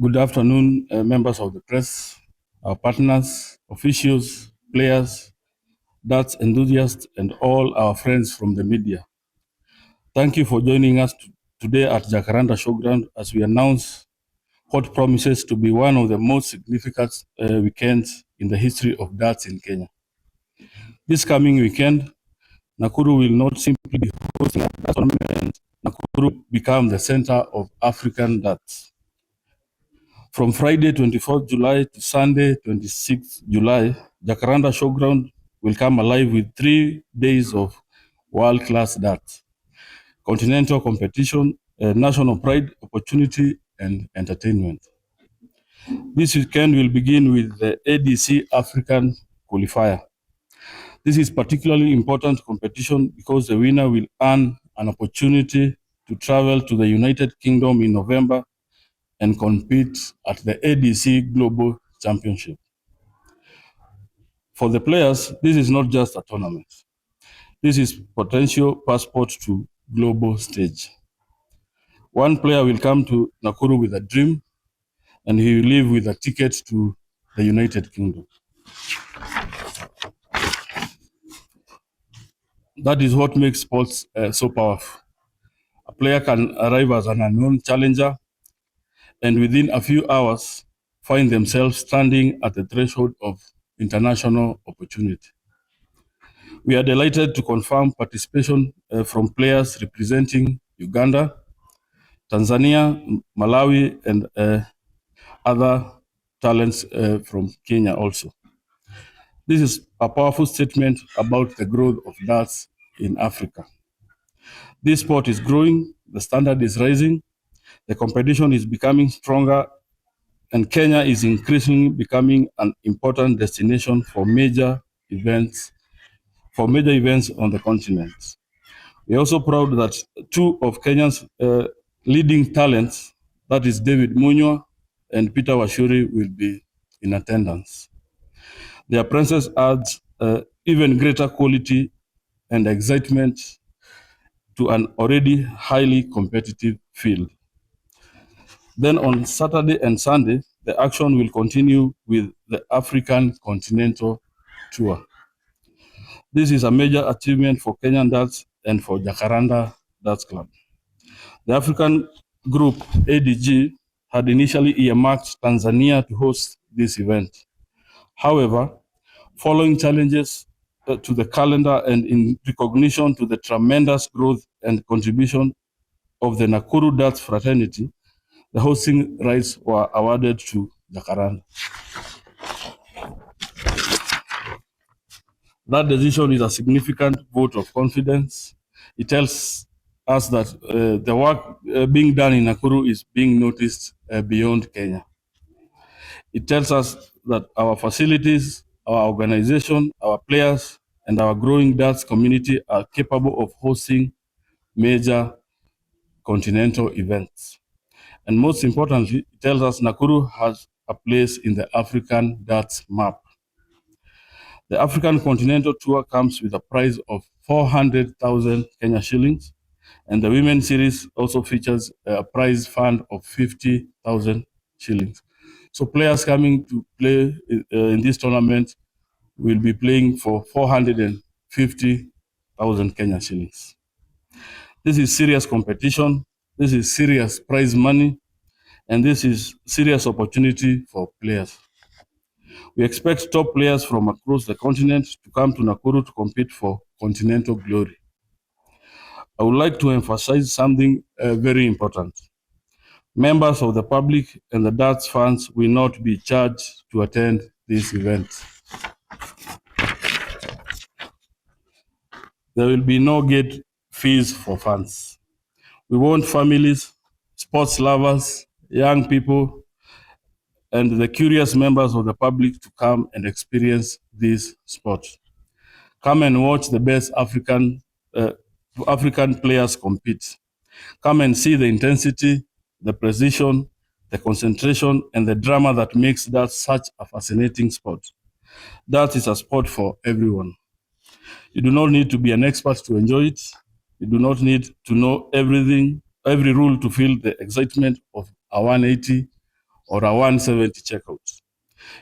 Good afternoon, members of the press, our partners, officials, players, darts enthusiasts, and all our friends from the media. Thank you for joining us today at Jacaranda Showground as we announce what promises to be one of the most significant weekends in the history of darts in Kenya. This coming weekend, Nakuru will not simply be hosting a darts tournament. Nakuru become the center of African darts. From Friday 24th July to Sunday 26th July, Jacaranda Showground will come alive with 3 days of world-class darts, continental competition, national pride, opportunity, and entertainment. This weekend will begin with the ADC African Qualifier. This is particularly important competition because the winner will earn an opportunity to travel to the United Kingdom in November and compete at the ADC Global Championship. For the players, this is not just a tournament. This is potential passport to global stage. One player will come to Nakuru with a dream, and he will leave with a ticket to the United Kingdom. That is what makes sports so powerful. A player can arrive as an unknown challenger, and within a few hours, find themselves standing at the threshold of international opportunity. We are delighted to confirm participation from players representing Uganda, Tanzania, Malawi, and other talents from Kenya also. This is a powerful statement about the growth of darts in Africa. This sport is growing, the standard is rising, the competition is becoming stronger, and Kenya is increasingly becoming an important destination for major events on the continent. We are also proud that two of Kenya's leading talents, that is David Munywa and Peter Washuri, will be in attendance. Their presence adds even greater quality and excitement to an already highly competitive field. Then on Saturday and Sunday, the action will continue with the African Continental Tour. This is a major achievement for Kenyan darts and for Jacaranda Darts Club. The African group, ADG, had initially earmarked Tanzania to host this event. However, following challenges to the calendar and in recognition to the tremendous growth and contribution of the Nakuru Darts fraternity, the hosting rights were awarded to Jacaranda. That decision is a significant vote of confidence. It tells us that the work being done in Nakuru is being noticed beyond Kenya. It tells us that our facilities, our organization, our players, and our growing darts community are capable of hosting major continental events. And most importantly, it tells us Nakuru has a place in the African darts map. The African Continental Tour comes with a prize of 400,000 Kenya shillings, and the Women's Series also features a prize fund of 50,000 shillings. So players coming to play in this tournament will be playing for 450,000 Kenya shillings. This is serious competition, this is serious prize money, and this is serious opportunity for players. We expect top players from across the continent to come to Nakuru to compete for continental glory. I would like to emphasize something very important. Members of the public and the darts fans will not be charged to attend this event. There will be no gate fees for fans. We want families, sports lovers, young people, and the curious members of the public to come and experience this sport. Come and watch the best African players compete. Come and see the intensity, the precision, the concentration, and the drama that makes that such a fascinating sport. That is a sport for everyone. You do not need to be an expert to enjoy it. You do not need to know everything, every rule to feel the excitement of a 180 or a 170 checkout.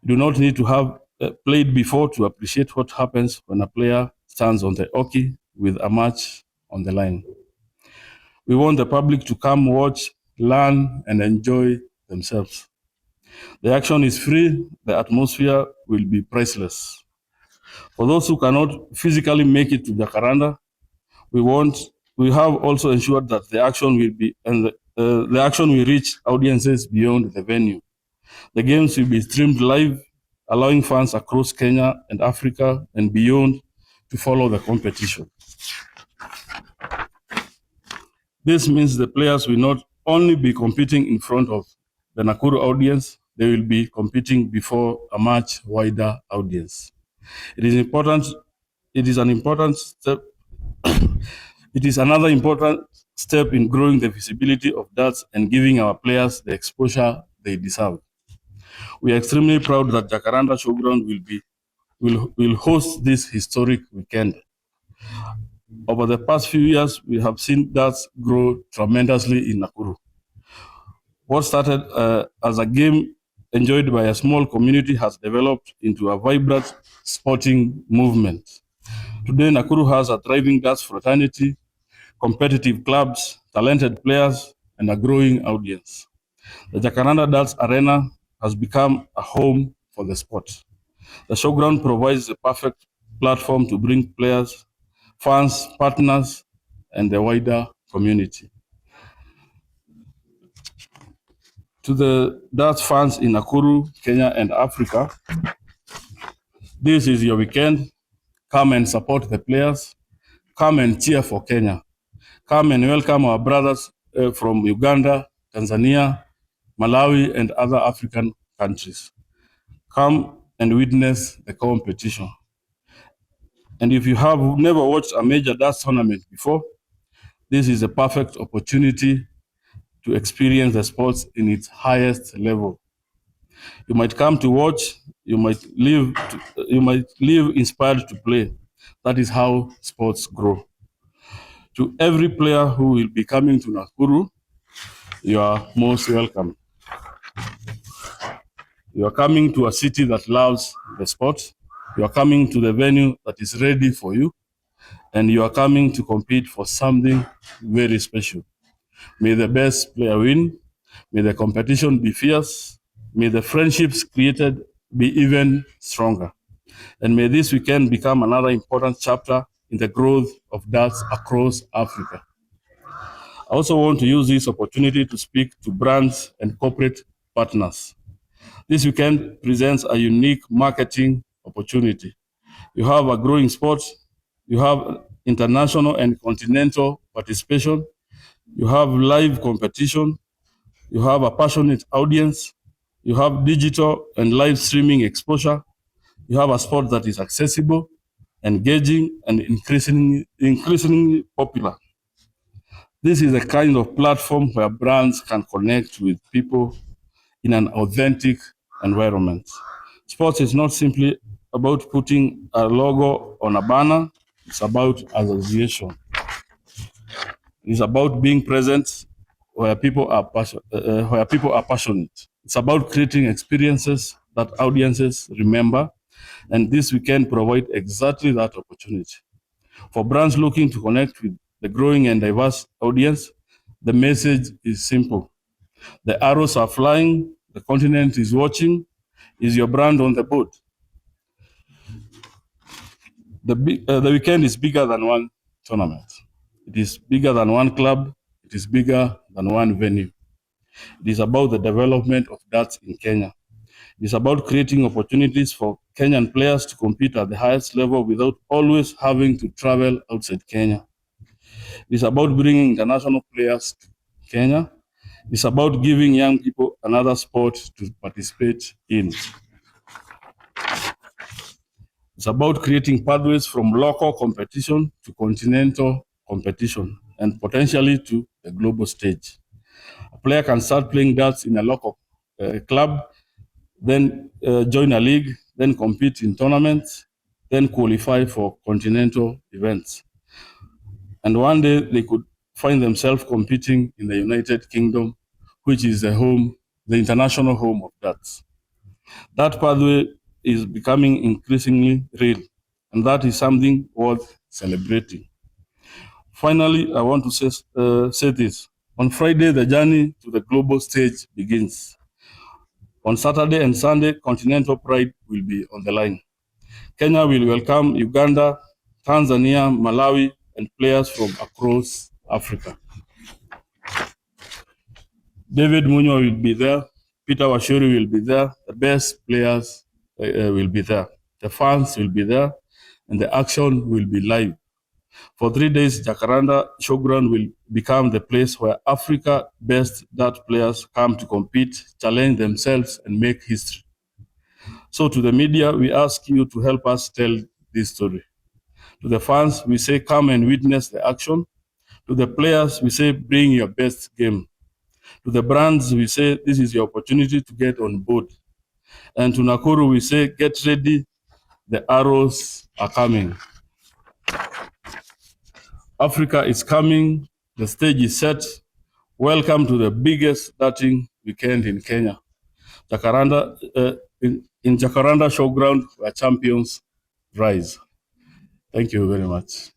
You do not need to have played before to appreciate what happens when a player stands on the hockey with a match on the line. We want the public to come watch, learn, and enjoy themselves. The action is free, the atmosphere will be priceless. For those who cannot physically make it to Jacaranda, we have also ensured that the action will be and the action will reach audiences beyond the venue. The games will be streamed live, allowing fans across Kenya and Africa and beyond to follow the competition. This means the players will not only be competing in front of the Nakuru audience, they will be competing before a much wider audience. It is an important step. It is another important step in growing the visibility of darts and giving our players the exposure they deserve. We are extremely proud that Jacaranda Showground will host this historic weekend. Over the past few years, we have seen darts grow tremendously in Nakuru. What started as a game enjoyed by a small community has developed into a vibrant sporting movement. Today, Nakuru has a thriving darts fraternity, competitive clubs, talented players, and a growing audience. The Jacaranda Darts Arena has become a home for the sport. The showground provides the perfect platform to bring players, fans, partners, and the wider community. To the darts fans in Nakuru, Kenya, and Africa, this is your weekend. Come and support the players. Come and cheer for Kenya. Come and welcome our brothers from Uganda, Tanzania, Malawi, and other African countries. Come and witness the competition. And if you have never watched a major darts tournament before, this is a perfect opportunity to experience the sports in its highest level. You might come to watch, you might leave inspired to play. That is how sports grow. To every player who will be coming to Nakuru, you are most welcome. You are coming to a city that loves the sport. You are coming to the venue that is ready for you, and you are coming to compete for something very special. May the best player win. May the competition be fierce. May the friendships created be even stronger. And may this weekend become another important chapter in the growth of darts across Africa. I also want to use this opportunity to speak to brands and corporate partners. This weekend presents a unique marketing opportunity. You have a growing sport, you have international and continental participation, you have live competition, you have a passionate audience, you have digital and live streaming exposure, you have a sport that is accessible, engaging, and increasingly popular. This is a kind of platform where brands can connect with people in an authentic environment. Sports is not simply about putting a logo on a banner, it's about association. It's about being present where people are passionate. It's about creating experiences that audiences remember, and this weekend provide exactly that opportunity. For brands looking to connect with the growing and diverse audience, the message is simple. The arrows are flying, the continent is watching. Is your brand on the board? The weekend is bigger than one tournament. It is bigger than one club. It is bigger than one venue. It is about the development of darts in Kenya. It is about creating opportunities for Kenyan players to compete at the highest level without always having to travel outside Kenya. It is about bringing international players to Kenya. It's about giving young people another sport to participate in. It's about creating pathways from local competition to continental competition and potentially to the global stage. A player can start playing darts in a local club, then join a league, then compete in tournaments, then qualify for continental events. And one day they could find themselves competing in the United Kingdom, which is the home the international home of darts. That pathway is becoming increasingly real, and that is something worth celebrating. Finally, I want to say this. On Friday, the journey to the global stage begins. On Saturday and Sunday, continental pride will be on the line. Kenya will welcome Uganda, Tanzania, Malawi, and players from across Africa. David Munyo will be there. Peter Washuri will be there. The best players will be there. The fans will be there, and the action will be live. For 3 days, Jacaranda Showground will become the place where Africa's best dart players come to compete, challenge themselves, and make history. So to the media, we ask you to help us tell this story. To the fans, we say, come and witness the action. To the players, we say, bring your best game. To the brands, we say, this is your opportunity to get on board. And to Nakuru, we say, get ready, the arrows are coming. Africa is coming, the stage is set. Welcome to the biggest darting weekend in Kenya. Jacaranda, in Jacaranda Showground, where champions rise. Thank you very much.